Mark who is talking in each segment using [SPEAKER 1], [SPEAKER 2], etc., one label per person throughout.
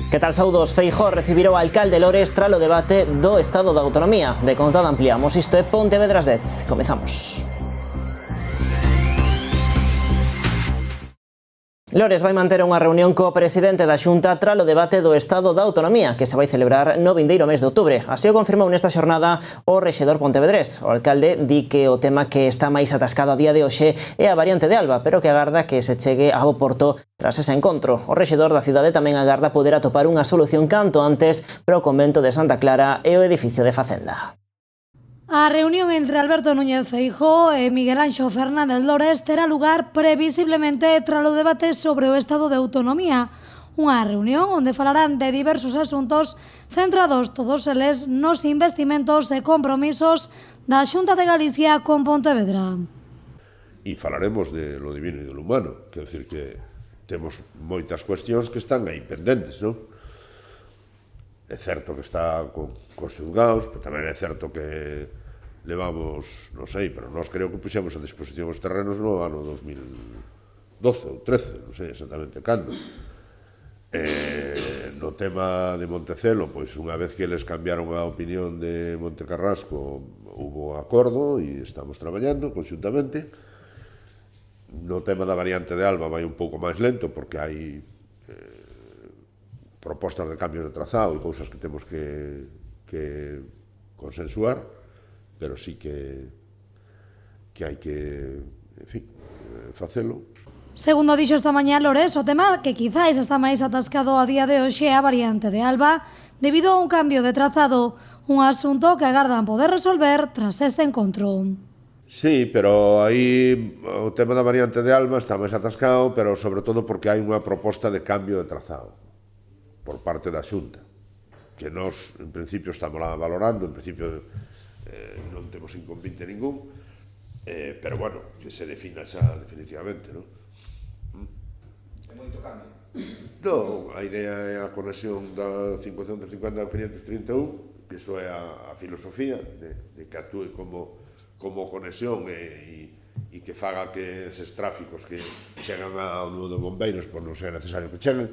[SPEAKER 1] Que tal, saudos? Feijóo recibirá o alcalde Lores tras o debate do Estado da Autonomía. De contado ampliamos. Isto é Pontevedra ás 10. Comezamos. Lores vai manter unha reunión co presidente da Xunta tras o debate do Estado da Autonomía, que se vai celebrar no vindeiro mes de outubro. Así o confirmou nesta xornada o rexedor pontevedrés. O alcalde di que o tema que está máis atascado a día de hoxe é a variante de Alba, pero que agarda que se chegue ao porto tras ese encontro. O rexedor da cidade tamén agarda poder atopar unha solución canto antes para o convento de Santa Clara e o edificio de Facenda.
[SPEAKER 2] A reunión entre Alberto Núñez Feijóo e Miguel Anxo Fernández Lores terá lugar previsiblemente tras o debate sobre o Estado de Autonomía. Unha reunión onde falarán de diversos asuntos centrados todos eles nos investimentos e compromisos da Xunta de Galicia con Pontevedra.
[SPEAKER 3] E falaremos de lo divino e do humano, quer decir que temos moitas cuestións que están aí pendentes, non? É certo que está cos xulgados, pero tamén é certo que levamos, non sei, pero nós creo que puxemos a disposición os terrenos no ano 2012 ou 13, non sei exactamente cando. No tema de Montecelo, pois unha vez que eles cambiaron a opinión de Montecarrasco, hubo acordo e estamos traballando conxuntamente. No tema da variante de Alba vai un pouco máis lento porque hai propostas de cambios de trazado e cousas que temos que consensuar, pero sí que hai que, en fin, facelo.
[SPEAKER 2] Segundo dixo esta mañá Lores, o tema que quizáis está máis atascado a día de hoxe é a variante de Alba debido a un cambio de trazado, un asunto que agardan poder resolver tras este encontro.
[SPEAKER 3] Sí, pero aí o tema da variante de Alba está máis atascado, pero sobre todo porque hai unha proposta de cambio de trazado por parte da Xunta, que nós, en principio, estamos lá valorando, en principio non temos inconvinte ningún, pero, bueno, que se defina xa definitivamente, non?
[SPEAKER 4] É moito cambio?
[SPEAKER 3] Non, a idea é a conexión da 550 ao 531, que iso é a filosofía, de que actúe como conexión e que faga que eses tráficos que chegan ao nudo de bombeiros por non ser necesario que cheguen,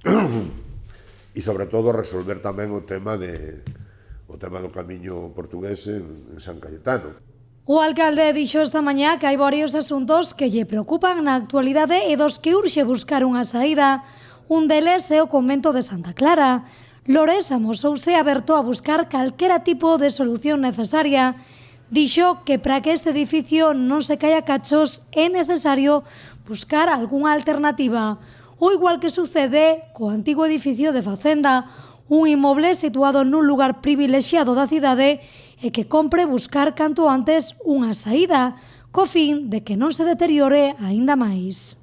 [SPEAKER 3] e sobre todo resolver tamén o tema do camiño portugués en San Cayetano.
[SPEAKER 2] O alcalde dixo esta mañá que hai varios asuntos que lle preocupan na actualidade e dos que urxe buscar unha saída. Un deles é o convento de Santa Clara. Lores amosouse aberto a buscar calquera tipo de solución necesaria. Dixo que para que este edificio non se caia cachos é necesario buscar algunha alternativa. O igual que sucede co antigo edificio de Facenda, un inmoble situado nun lugar privilexiado da cidade e que compre buscar canto antes unha saída, co fin de que non se deteriore aínda máis.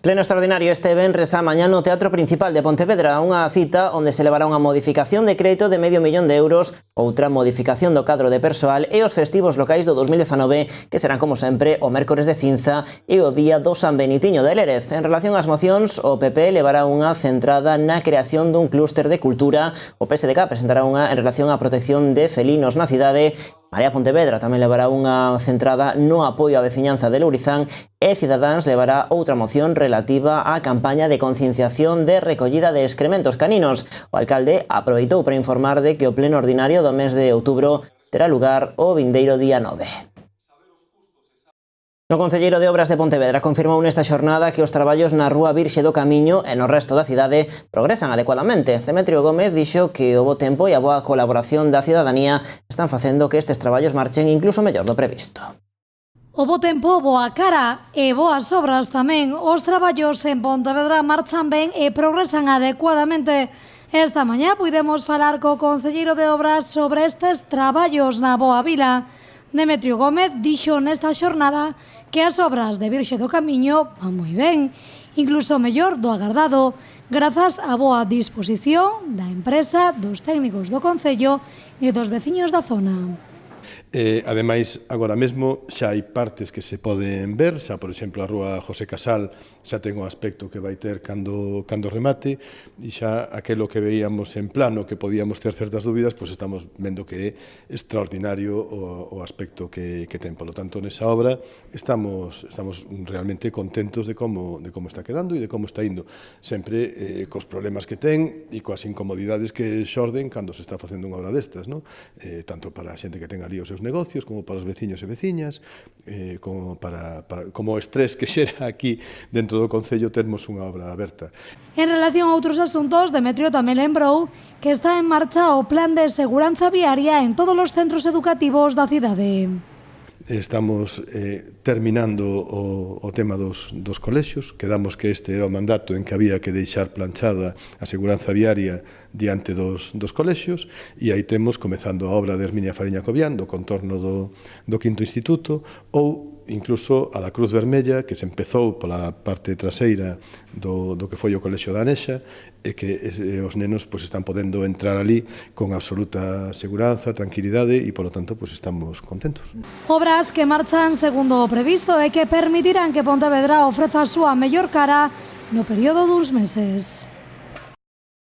[SPEAKER 1] Pleno extraordinario este venres á mañá no Teatro Principal de Pontevedra, unha cita onde se levará unha modificación de crédito de €500.000, outra modificación do cadro de persoal e os festivos locais do 2019, que serán, como sempre, o mércores de Cinza e o día do San Benitiño de Lérez. En relación ás mocións, o PP levará unha centrada na creación dun clúster de cultura, o PSDG presentará unha en relación á protección de felinos na cidade. Marea Pontevedra tamén levará unha centrada no apoio á veciñanza de Lourizán e Cidadáns levará outra moción relativa á campaña de concienciación de recollida de excrementos caninos. O alcalde aproveitou para informar de que o pleno ordinario do mes de outubro terá lugar o vindeiro día 9. O concelleiro de Obras de Pontevedra confirmou nesta xornada que os traballos na Rúa Virxe do Camiño e no resto da cidade progresan adecuadamente. Demetrio Gómez dixo que o bo tempo e a boa colaboración da cidadanía están facendo que estes traballos marchen incluso mellor do previsto.
[SPEAKER 2] O bo tempo, boa cara e boas obras tamén. Os traballos en Pontevedra marchan ben e progresan adecuadamente. Esta mañá puidemos falar co concelleiro de Obras sobre estes traballos na Boa Vila. Demetrio Gómez dixo nesta xornada que as obras de Virxe do Camiño van moi ben, incluso mellor do agardado, grazas á boa disposición da empresa, dos técnicos do concello e dos veciños da zona.
[SPEAKER 5] Ademais, agora mesmo xa hai partes que se poden ver, xa, por exemplo, a rúa José Casal xa ten o aspecto que vai ter cando remate, e xa aquelo que veíamos en plano, que podíamos ter certas dúbidas, pois estamos vendo que é extraordinario o aspecto que ten. Por lo tanto, nesa obra estamos realmente contentos de como está quedando e de como está indo, sempre cos problemas que ten e coas incomodidades que xorden cando se está facendo unha obra destas, non? Tanto para a xente que ten ali os seus negocios, como para os veciños e veciñas, como o estrés que xera aquí dentro do Concello termos unha obra aberta.
[SPEAKER 2] En relación a outros asuntos, Demetrio tamén lembrou que está en marcha o plan de seguranza viaria en todos os centros educativos da cidade.
[SPEAKER 5] Estamos terminando o tema dos colexios. Quedamos que este era o mandato en que había que deixar planchada a seguranza viaria diante dos colexios, e aí temos comezando a obra de Herminia Fariña Cobián, do contorno do quinto instituto, ou incluso a da Cruz Vermella, que se empezou pola parte traseira do que foi o colexio da Anexa, e que os nenos están podendo entrar ali con absoluta seguranza, tranquilidade, e, polo tanto, estamos contentos.
[SPEAKER 2] Obras que marchan segundo o previsto e que permitirán que Pontevedra ofreza a súa mellor cara no período duns meses.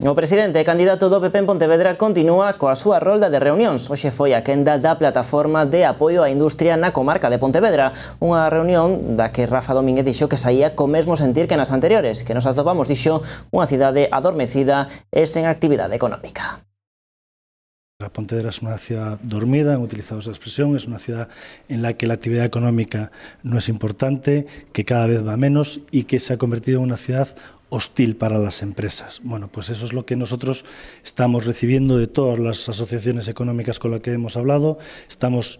[SPEAKER 1] O presidente e candidato do PP en Pontevedra continúa coa súa rolda de reunións. Hoxe foi a quenda da Plataforma de Apoio á Industria na comarca de Pontevedra. Unha reunión da que Rafa Domínguez dixo que saía co mesmo sentir que nas anteriores, que nos atopamos, dixo, unha cidade adormecida e sen actividade económica.
[SPEAKER 6] La Pontevedra es una ciudad dormida, han utilizado esa expresión, es una ciudad en la que la actividad económica no es importante, que cada vez va menos y que se ha convertido en una ciudad hostil para las empresas. Bueno, pues eso es lo que nosotros estamos recibiendo de todas las asociaciones económicas con las que hemos hablado. Estamos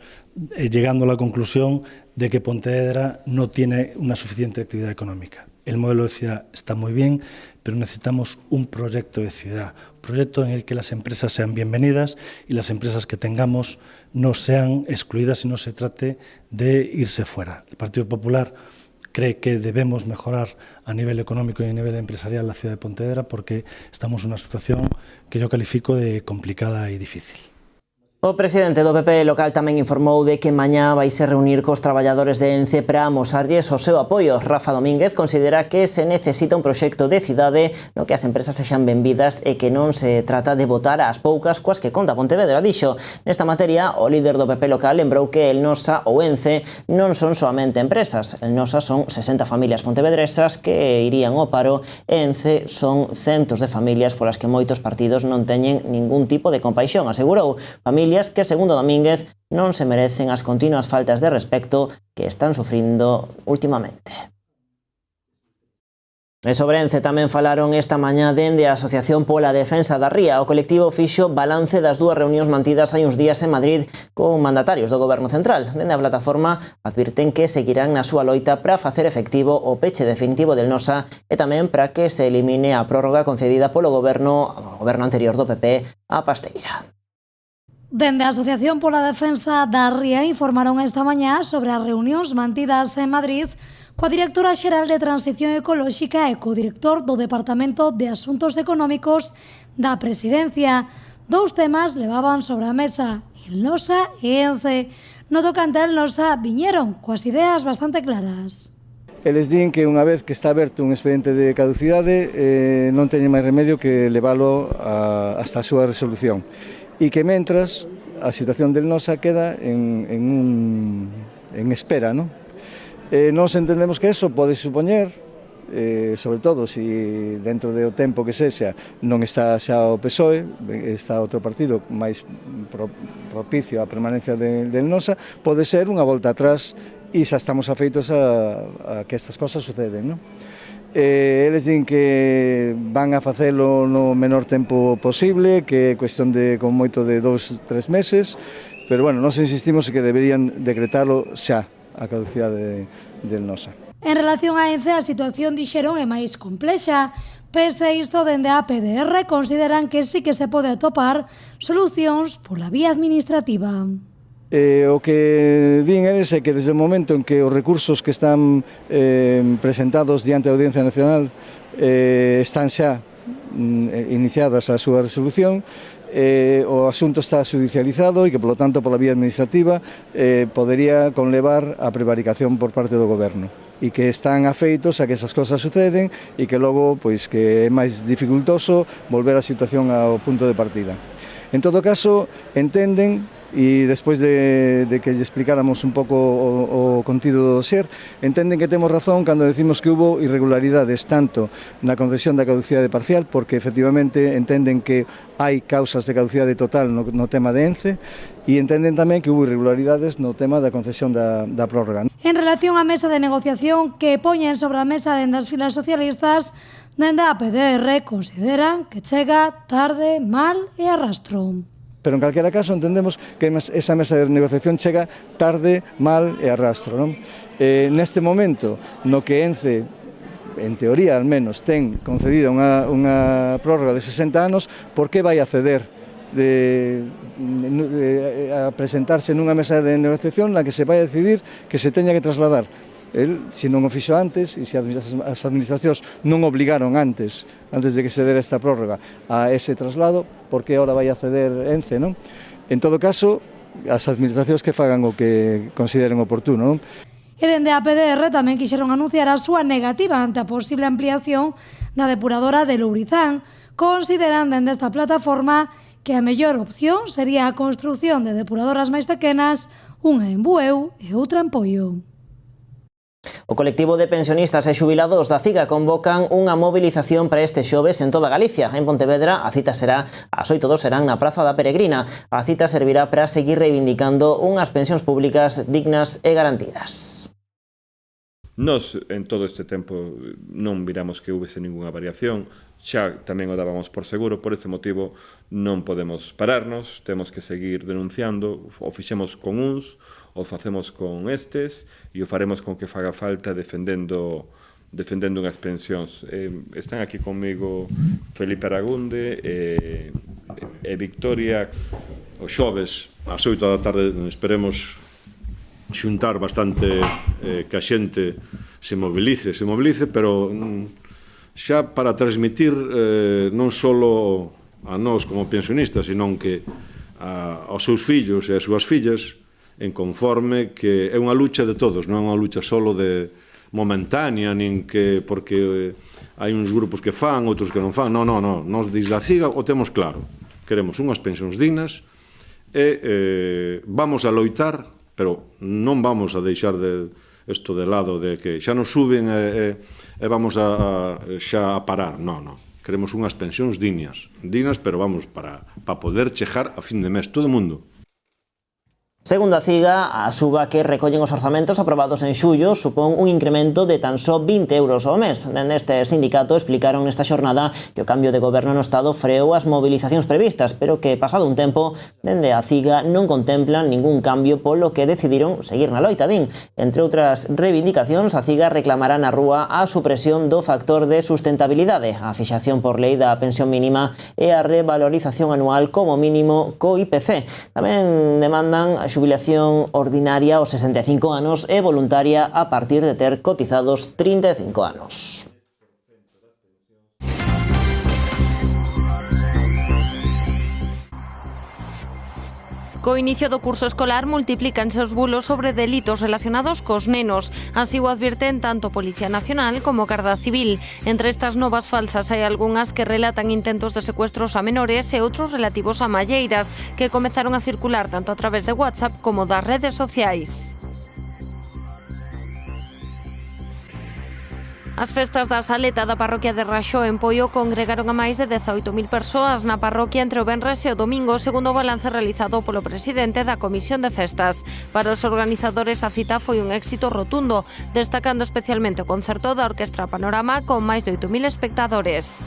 [SPEAKER 6] llegando a la conclusión de que Pontevedra no tiene una suficiente actividad económica. El modelo de ciudad está muy bien, pero necesitamos un proyecto de ciudad, un proyecto en el que las empresas sean bienvenidas y las empresas que tengamos no sean excluidas y no se trate de irse fuera. El Partido Popular cree que debemos mejorar a nivel económico y a nivel empresarial la ciudad de Pontevedra porque estamos en una situación que yo califico de complicada y difícil.
[SPEAKER 1] O presidente do PP local tamén informou de que mañá vai se reunir cos traballadores de ENCE para amosarlles o seu apoio. Rafa Domínguez considera que se necesita un proxecto de cidade no que as empresas sexan benvidas e que non se trata de votar ás poucas coas que conta Pontevedra. Dixo, nesta materia, o líder do PP local lembrou que el Nosa ou ENCE non son soamente empresas. El Nosa son 60 familias pontevedresas que irían ao paro e ENCE son centos de familias polas que moitos partidos non teñen ningún tipo de compaixón, asegurou. Familias que, segundo Domínguez, non se merecen as continuas faltas de respecto que están sufrindo últimamente. E sobre ENCE tamén falaron esta mañá dende a Asociación pola Defensa da Ría. O colectivo fixo balance das dúas reunións mantidas hai uns días en Madrid con mandatarios do Goberno Central. Dende a plataforma advirten que seguirán na súa loita para facer efectivo o peche definitivo del Nosa e tamén para que se elimine a prórroga concedida polo goberno anterior do PP a Pasteira.
[SPEAKER 2] Dende a Asociación pola Defensa da Ría informaron esta mañá sobre as reunións mantidas en Madrid coa directora xeral de Transición Ecolóxica e co-director do Departamento de Asuntos Económicos da Presidencia. Dous temas levaban sobre a mesa, el Nosa e ENCE. No tocante al Nosa viñeron coas ideas bastante claras.
[SPEAKER 7] Eles din que unha vez que está aberto un expediente de caducidade non teñen máis remedio que levalo hasta a súa resolución. E que mentras a situación del Nosa queda en espera, non? Nos entendemos que eso pode supoñer, sobre todo se dentro do tempo que sexa non está xa o PSOE, está outro partido máis propicio á permanencia del Nosa, pode ser unha volta atrás e xa estamos afeitos a que estas cosas suceden, non? Eles din que van a facelo no menor tempo posible, que é cuestión de con moito de 2-3 meses, pero bueno, nos insistimos que deberían decretalo xa a caducidade del Nosa.
[SPEAKER 2] En relación a ENCE, a situación dixeron é máis complexa. Pese isto, dende a PDR consideran que sí que se pode atopar solucións pola vía administrativa.
[SPEAKER 7] O que din eles é que desde o momento en que os recursos que están presentados diante da Audiencia Nacional están xa iniciadas a súa resolución, o asunto está judicializado e que, polo tanto, pola vía administrativa podería conlevar a prevaricación por parte do Goberno e que están afeitos a que esas cosas suceden e que logo pois que é máis dificultoso volver a situación ao punto de partida. En todo caso, entenden, e despois de que lle explicáramos un pouco o contido do dossier, entenden que temos razón cando decimos que hubo irregularidades tanto na concesión da caducidade parcial, porque efectivamente entenden que hai causas de caducidade total no tema de ENCE, e entenden tamén que hubo irregularidades no tema da concesión da prórroga.
[SPEAKER 2] En relación á mesa de negociación que poñen sobre a mesa dende as filas socialistas, dende a PDR consideran que chega tarde, mal e arrastro.
[SPEAKER 7] Pero en calquera caso entendemos que esa mesa de negociación chega tarde, mal e arrastro. Non? Neste momento, no que ENCE, en teoría al menos, ten concedida unha prórroga de 60 anos, por que vai a ceder a presentarse nunha mesa de negociación na que se vai a decidir que se teña que trasladar? Se non o fixo antes, e se as administracións non obligaron antes de que se dera esta prórroga a ese traslado, por que ahora vai a ceder ENCE, non? En todo caso, as administracións que fagan o que consideren oportuno, non?
[SPEAKER 2] E dende a PDR tamén quixeron anunciar a súa negativa ante a posible ampliación da depuradora de Lourizán. Consideran dende esta plataforma que a mellor opción sería a construción de depuradoras máis pequenas, unha en Bueu e outra en Poio.
[SPEAKER 1] O colectivo de pensionistas e xubilados da CIGA convocan unha mobilización para este xoves en toda Galicia. En Pontevedra a cita será ás 8 do serán na Praza da Peregrina. A cita servirá para seguir reivindicando unhas pensións públicas dignas e garantidas.
[SPEAKER 8] Nos, en todo este tempo, non viramos que houvese ninguna variación, xa tamén o dábamos por seguro, por ese motivo non podemos pararnos, temos que seguir denunciando, o fixemos con uns, o facemos con estes, e o faremos con que faga falta defendendo unhas pensións. Están aquí comigo Felipe Aragunde e Victoria.
[SPEAKER 3] Os xoves, ás 8 da tarde, esperemos xuntar bastante que a xente se movilice, pero xa para transmitir non só a nós como pensionistas, senón que aos seus fillos e as súas fillas, en conforme que é unha lucha de todos, non é unha lucha solo de momentánea, nin que porque hai uns grupos que fan, outros que non fan, non, nós desde a CIGA o temos claro, queremos unhas pensións dignas e vamos a loitar, pero non vamos a deixar isto de lado de que xa nos suben e vamos xa a parar, non, queremos unhas pensións dignas, pero vamos para poder chegar a fin de mes, todo o mundo.
[SPEAKER 1] Segundo a CIGA, a suba que recollen os orzamentos aprobados en xullo supón un incremento de tan só 20 euros ao mes. Neste sindicato explicaron nesta xornada que o cambio de goberno no Estado freou as mobilizacións previstas, pero que pasado un tempo, dende a CIGA non contemplan ningún cambio polo que decidiron seguir na loita, din. Entre outras reivindicacións, a CIGA reclamará na rúa a supresión do factor de sustentabilidade, a fixación por lei da pensión mínima e a revalorización anual como mínimo co IPC. Tamén demandan a xubilación ordinaria aos 65 anos e voluntaria a partir de ter cotizados 35 anos.
[SPEAKER 9] Co inicio do curso escolar multiplícanse os bulos sobre delitos relacionados cos nenos. Así o advirten tanto Policía Nacional como Garda Civil. Entre estas novas falsas hai algunhas que relatan intentos de secuestros a menores e outros relativos a malleiras que comezaron a circular tanto a través de WhatsApp como das redes sociais. As festas da Saleta da parroquia de Raxó en Poio congregaron a máis de 18.000 persoas na parroquia entre o venres e o domingo, segundo o balance realizado polo presidente da Comisión de Festas. Para os organizadores a cita foi un éxito rotundo, destacando especialmente o concerto da Orquestra Panorama con máis de 8.000 espectadores.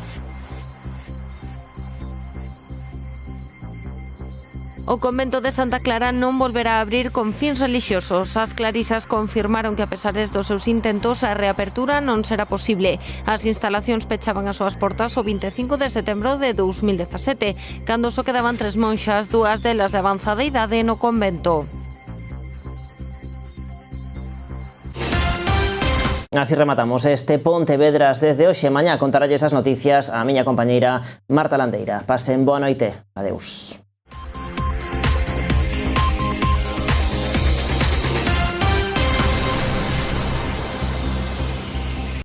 [SPEAKER 9] O convento de Santa Clara non volverá a abrir con fins relixiosos. As clarisas confirmaron que a pesar dos seus intentos a reapertura non será posible. As instalacións pechaban as súas portas o 25 de setembro de 2017, cando só quedaban 3 monxas, 2 delas de avanzada idade no convento.
[SPEAKER 1] Así rematamos este Pontevedras desde hoxe. Mañá contaralles as noticias a miña compañeira Marta Landeira. Pasen boa noite. Adeus.